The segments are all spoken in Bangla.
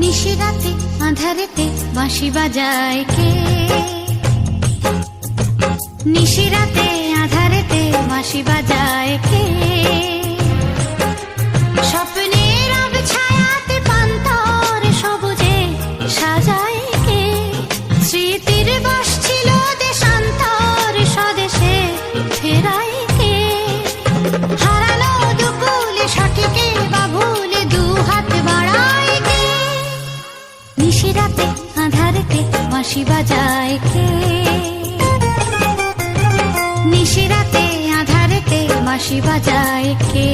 নিশিরাতে আঁধারেতে বাঁশি বাজায় কে? নিশিরাতে আঁধারেতে বাঁশি বাজায় কে? স্বপ্নের রব ছায়াতে পান্তর সবুজে সাজায় কে? স্মৃতির বাস ছিল দেশান্তর স্বদেশে ফেরায় কে? হারানো দুকুলে সঠিকে বা ভুলে দু হাত বাড়ায় কে? নিশিরাতে আঁধারেতে বাঁশি বাজায় কে? নিশিরাতে আঁধারেতে বাঁশি বাজায় কে?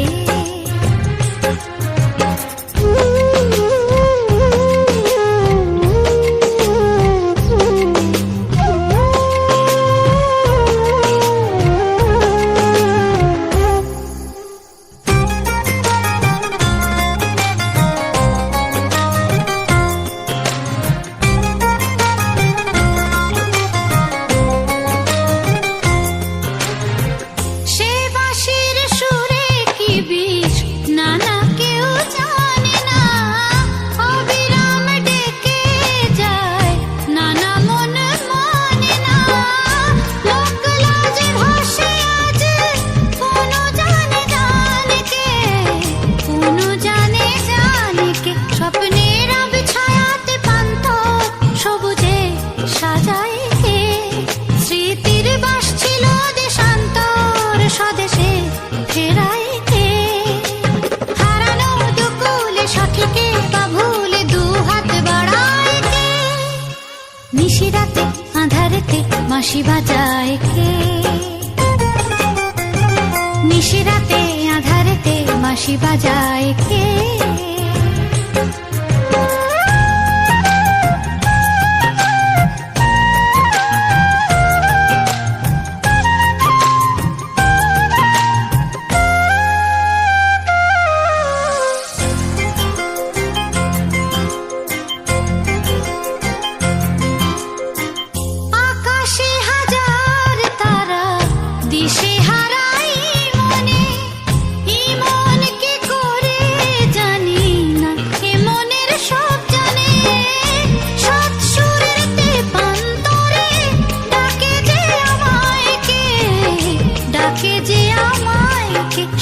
স্বদেশে ফেরায় কে? হারানো দুকুলে সঠিকে বা ভুলে দু হাত বাড়ায় কে? নিশিরাতে আঁধারেতে বাঁশি বাজায় কে? নিশিরাতে আঁধারেতে বাঁশি বাজায় কে?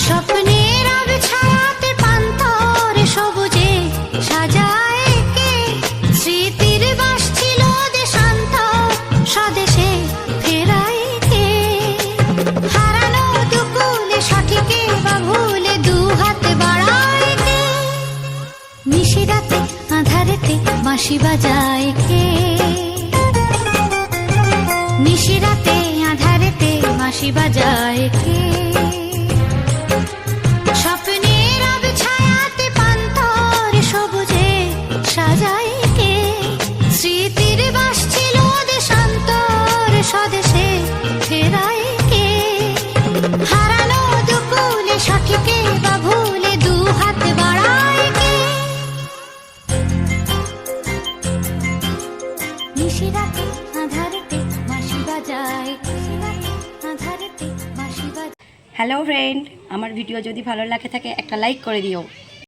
স্বপ্নের রব ছায়াতে পান্তর সবুজে সাজায় কে? স্মৃতির বাস ছিল দেশান্তর স্বদেশে ফেরায় কে? হারানো দুকুলে সঠিকে বা ভুলে দু হাত বাড়ায় কে? নিশিরাতে আঁধারেতে বাঁশি বাজায় কে? নিশিরাতে আঁধারেতে বাঁশি বাজায় কে? স্বপ্নের রব ছায়াতে পান্তর সবুজে সাজায় কে? স্মৃতির বাস ছিল দেশান্তর স্বদেশে ফেরায় কে? হারানো দুকুলে সঠিকে বা ভুলে দু হাত বাড়ায় কে? নিশিরাতে আঁধারেতে বাঁশি বাজায় কে? আঁধারেতে বাঁশি বাজায়। হ্যালো ফ্রেন্ড, আমার ভিডিও যদি ভালো লাগে থাকে একটা লাইক করে দিও।